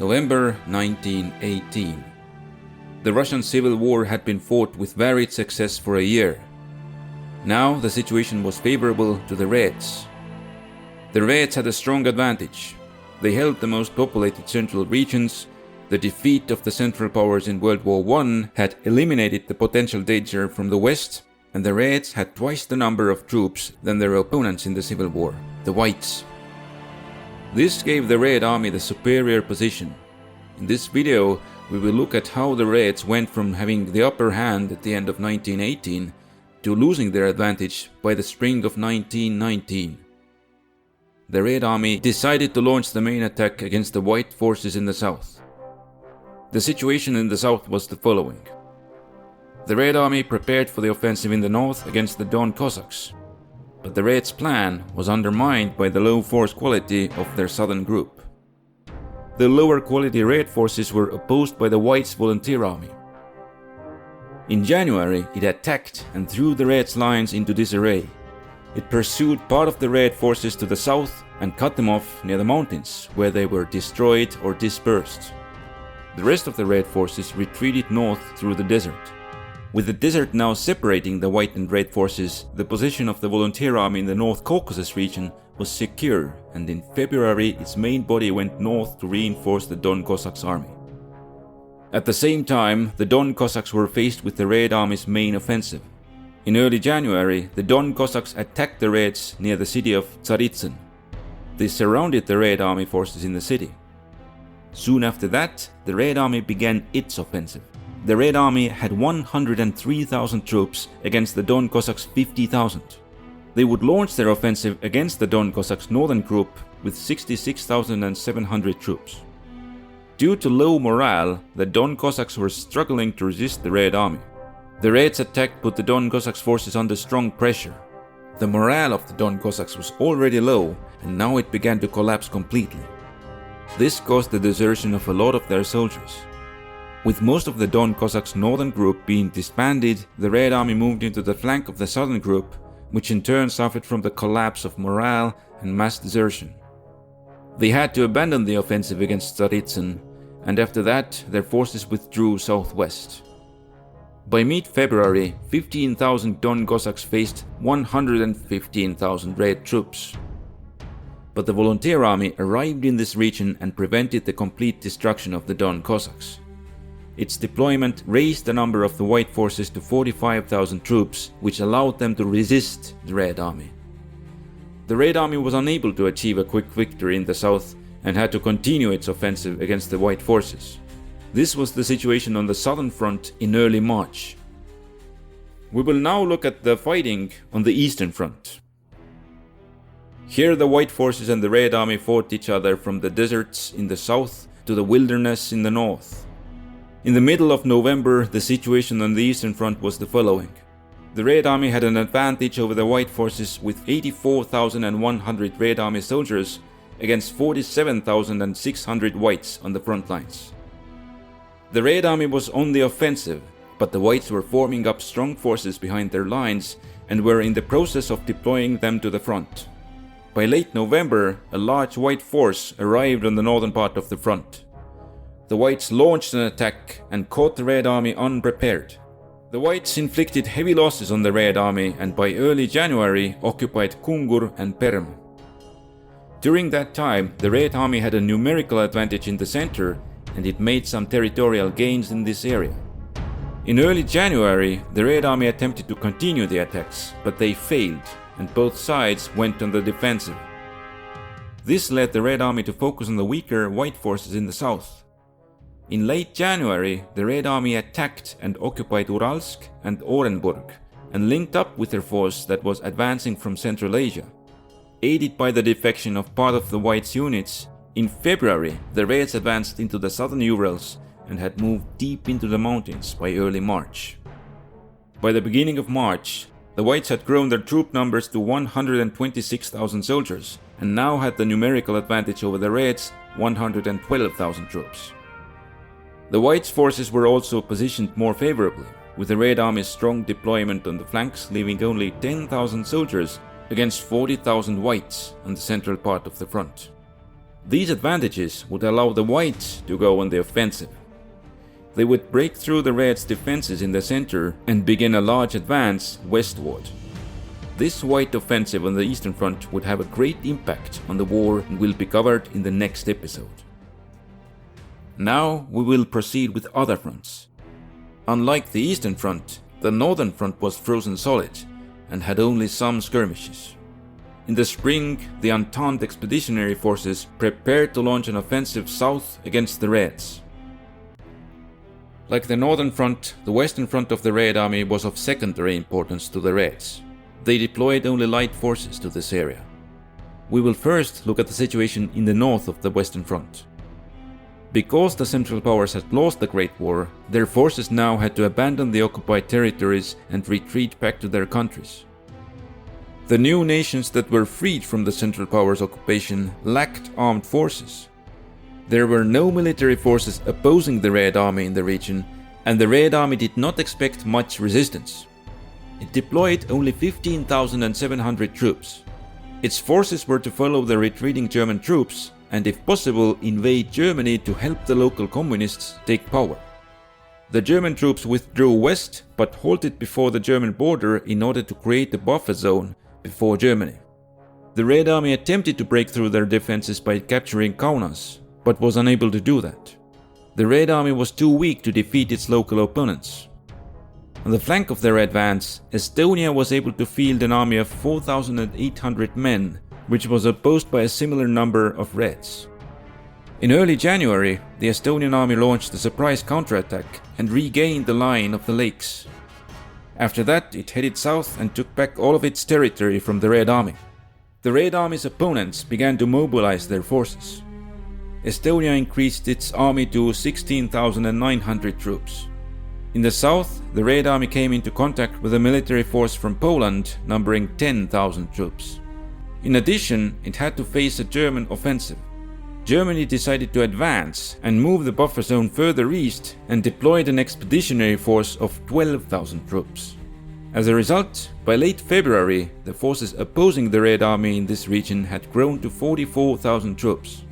November 1918. The Russian Civil War had been fought with varied success for a year. Now the situation was favorable to the Reds. The Reds had a strong advantage. They held the most populated central regions. The defeat of the Central Powers in World War I had eliminated the potential danger from the West, and the Reds had twice the number of troops than their opponents in the Civil War, the Whites. This gave the Red Army the superior position. In this video, we will look at how the Reds went from having the upper hand at the end of 1918 to losing their advantage by the spring of 1919. The Red Army decided to launch the main attack against the White forces in the south. The situation in the south was the following. The Red Army prepared for the offensive in the north against the Don Cossacks, but the Reds' plan was undermined by the low force quality of their southern group. The lower quality Red forces were opposed by the Whites' volunteer army. In January, it attacked and threw the Reds' lines into disarray. It pursued part of the Red forces to the south and cut them off near the mountains, where they were destroyed or dispersed. The rest of the Red forces retreated north through the desert. With the desert now separating the White and Red forces, the position of the volunteer army in the North Caucasus region was secure, and in February its main body went north to reinforce the Don Cossacks' army. At the same time, the Don Cossacks were faced with the Red Army's main offensive. In early January, the Don Cossacks attacked the Reds near the city of Tsaritsyn. They surrounded the Red Army forces in the city. Soon after that, the Red Army began its offensive. The Red Army had 103,000 troops against the Don Cossacks' 50,000. They would launch their offensive against the Don Cossacks' northern group with 66,700 troops. Due to low morale, the Don Cossacks were struggling to resist the Red Army. The Reds' attack put the Don Cossacks' forces under strong pressure. The morale of the Don Cossacks was already low, and now it began to collapse completely. This caused the desertion of a lot of their soldiers. With most of the Don Cossacks' northern group being disbanded, the Red Army moved into the flank of the southern group, which in turn suffered from the collapse of morale and mass desertion. They had to abandon the offensive against Tsaritsyn, and after that their forces withdrew southwest. By mid-February, 15,000 Don Cossacks faced 115,000 Red troops. But the volunteer army arrived in this region and prevented the complete destruction of the Don Cossacks. Its deployment raised the number of the White forces to 45,000 troops, which allowed them to resist the Red Army. The Red Army was unable to achieve a quick victory in the south and had to continue its offensive against the White forces. This was the situation on the southern front in early March. We will now look at the fighting on the eastern front. Here the White forces and the Red Army fought each other from the deserts in the south to the wilderness in the north. In the middle of November, the situation on the eastern front was the following. The Red Army had an advantage over the White forces with 84,100 Red Army soldiers against 47,600 Whites on the front lines. The Red Army was on the offensive, but the Whites were forming up strong forces behind their lines and were in the process of deploying them to the front. By late November, a large White force arrived on the northern part of the front. The Whites launched an attack and caught the Red Army unprepared. The Whites inflicted heavy losses on the Red Army and by early January occupied Kungur and Perm. During that time, the Red Army had a numerical advantage in the center and it made some territorial gains in this area. In early January, the Red Army attempted to continue the attacks, but they failed and both sides went on the defensive. This led the Red Army to focus on the weaker White forces in the south. In late January, the Red Army attacked and occupied Uralsk and Orenburg and linked up with their force that was advancing from Central Asia. Aided by the defection of part of the Whites' units, in February the Reds advanced into the southern Urals and had moved deep into the mountains by early March. By the beginning of March, the Whites had grown their troop numbers to 126,000 soldiers and now had the numerical advantage over the Reds' 112,000 troops. The Whites' forces were also positioned more favorably, with the Red Army's strong deployment on the flanks leaving only 10,000 soldiers against 40,000 Whites on the central part of the front. These advantages would allow the Whites to go on the offensive. They would break through the Reds' defenses in the center and begin a large advance westward. This White offensive on the Eastern Front would have a great impact on the war and will be covered in the next episode. Now we will proceed with other fronts. Unlike the Eastern Front, the Northern Front was frozen solid and had only some skirmishes. In the spring, the Entente expeditionary forces prepared to launch an offensive south against the Reds. Like the Northern Front, the Western Front of the Red Army was of secondary importance to the Reds. They deployed only light forces to this area. We will first look at the situation in the north of the Western Front. Because the Central Powers had lost the Great War, their forces now had to abandon the occupied territories and retreat back to their countries. The new nations that were freed from the Central Powers' occupation lacked armed forces. There were no military forces opposing the Red Army in the region, and the Red Army did not expect much resistance. It deployed only 15,700 troops. Its forces were to follow the retreating German troops and, if possible, invade Germany to help the local communists take power. The German troops withdrew west but halted before the German border in order to create a buffer zone before Germany. The Red Army attempted to break through their defenses by capturing Kaunas, but was unable to do that. The Red Army was too weak to defeat its local opponents. On the flank of their advance, Estonia was able to field an army of 4,800 men, which was opposed by a similar number of Reds. In early January, the Estonian army launched a surprise counterattack and regained the line of the lakes. After that, it headed south and took back all of its territory from the Red Army. The Red Army's opponents began to mobilize their forces. Estonia increased its army to 16,900 troops. In the south, the Red Army came into contact with a military force from Poland numbering 10,000 troops. In addition, it had to face a German offensive. Germany decided to advance and move the buffer zone further east and deployed an expeditionary force of 12,000 troops. As a result, by late February, the forces opposing the Red Army in this region had grown to 44,000 troops.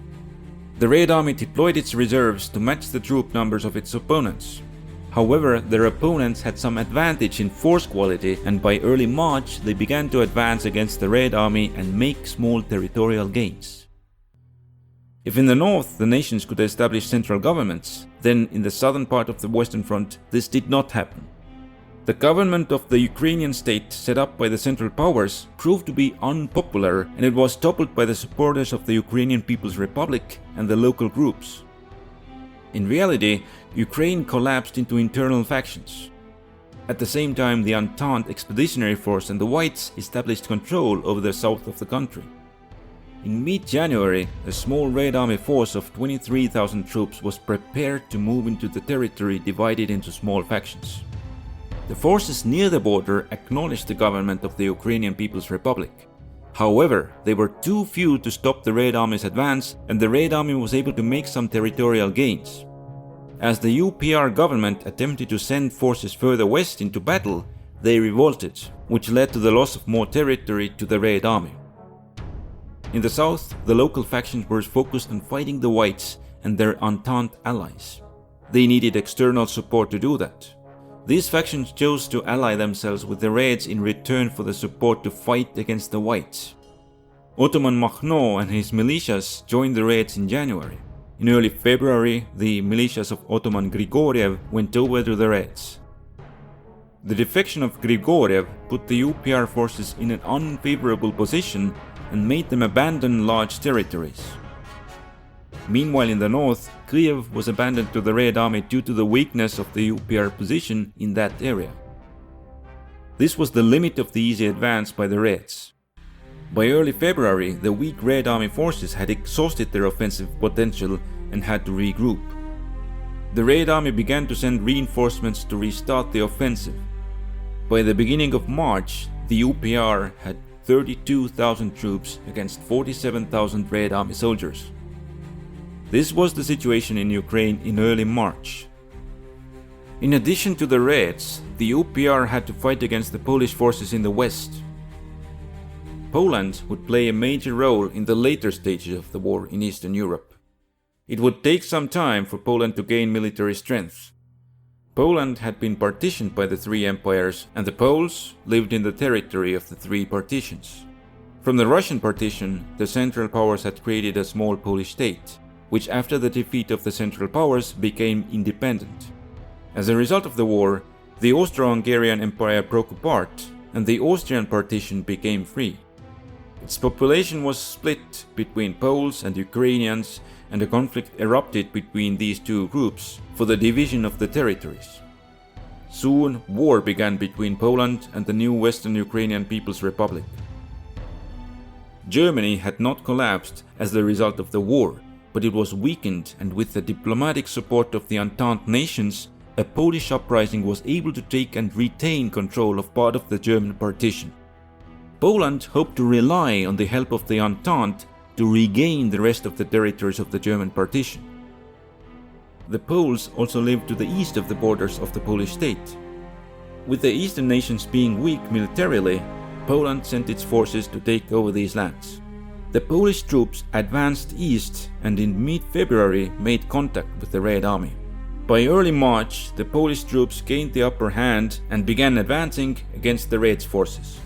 The Red Army deployed its reserves to match the troop numbers of its opponents. However, their opponents had some advantage in force quality, and by early March they began to advance against the Red Army and make small territorial gains. If in the north the nations could establish central governments, then in the southern part of the Western Front this did not happen. The government of the Ukrainian state set up by the Central Powers proved to be unpopular, and it was toppled by the supporters of the Ukrainian People's Republic and the local groups. In reality, Ukraine collapsed into internal factions. At the same time, the Entente Expeditionary Force and the Whites established control over the south of the country. In mid-January, a small Red Army force of 23,000 troops was prepared to move into the territory divided into small factions. The forces near the border acknowledged the government of the Ukrainian People's Republic. However, they were too few to stop the Red Army's advance, and the Red Army was able to make some territorial gains. As the UPR government attempted to send forces further west into battle, they revolted, which led to the loss of more territory to the Red Army. In the south, the local factions were focused on fighting the Whites and their Entente allies. They needed external support to do that. These factions chose to ally themselves with the Reds in return for the support to fight against the Whites. Ottoman Makhno and his militias joined the Reds in January. In early February, the militias of Ottoman Grigoriev went over to the Reds. The defection of Grigoriev put the UPR forces in an unfavorable position and made them abandon large territories. Meanwhile, in the north, Kiev was abandoned to the Red Army due to the weakness of the UPR position in that area. This was the limit of the easy advance by the Reds. By early February, the weak Red Army forces had exhausted their offensive potential and had to regroup. The Red Army began to send reinforcements to restart the offensive. By the beginning of March, the UPR had 32,000 troops against 47,000 Red Army soldiers. This was the situation in Ukraine in early March. In addition to the Reds, the UPR had to fight against the Polish forces in the west. Poland would play a major role in the later stages of the war in Eastern Europe. It would take some time for Poland to gain military strength. Poland had been partitioned by the three empires, and the Poles lived in the territory of the three partitions. From the Russian partition, the Central Powers had created a small Polish state, which after the defeat of the Central Powers became independent. As a result of the war, the Austro-Hungarian Empire broke apart, and the Austrian partition became free. Its population was split between Poles and Ukrainians, and a conflict erupted between these two groups for the division of the territories. Soon, war began between Poland and the new Western Ukrainian People's Republic. Germany had not collapsed as the result of the war, but it was weakened, and with the diplomatic support of the Entente nations, a Polish uprising was able to take and retain control of part of the German partition. Poland hoped to rely on the help of the Entente to regain the rest of the territories of the German partition. The Poles also lived to the east of the borders of the Polish state. With the eastern nations being weak militarily, Poland sent its forces to take over these lands. The Polish troops advanced east and in mid-February made contact with the Red Army. By early March, the Polish troops gained the upper hand and began advancing against the Red's forces.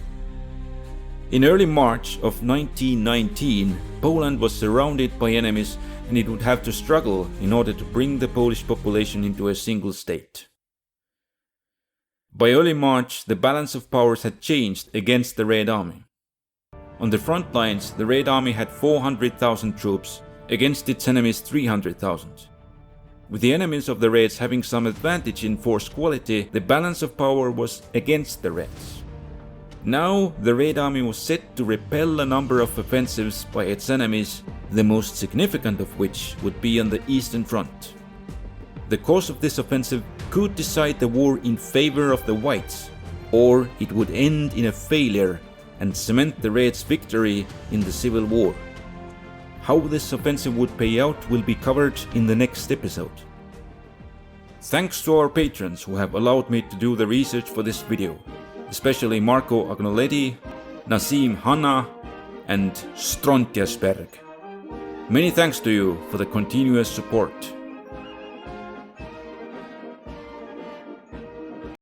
In early March of 1919, Poland was surrounded by enemies, and it would have to struggle in order to bring the Polish population into a single state. By early March, the balance of powers had changed against the Red Army. On the front lines, the Red Army had 400,000 troops, against its enemies 300,000. With the enemies of the Reds having some advantage in force quality, the balance of power was against the Reds. Now, the Red Army was set to repel a number of offensives by its enemies, the most significant of which would be on the Eastern Front. The course of this offensive could decide the war in favor of the Whites, or it would end in a failure and cement the Reds' victory in the Civil War. How this offensive would pay out will be covered in the next episode. Thanks to our patrons who have allowed me to do the research for this video, especially Marco Agnoletti, Nasim Hanna, and Strontiasberg. Many thanks to you for the continuous support.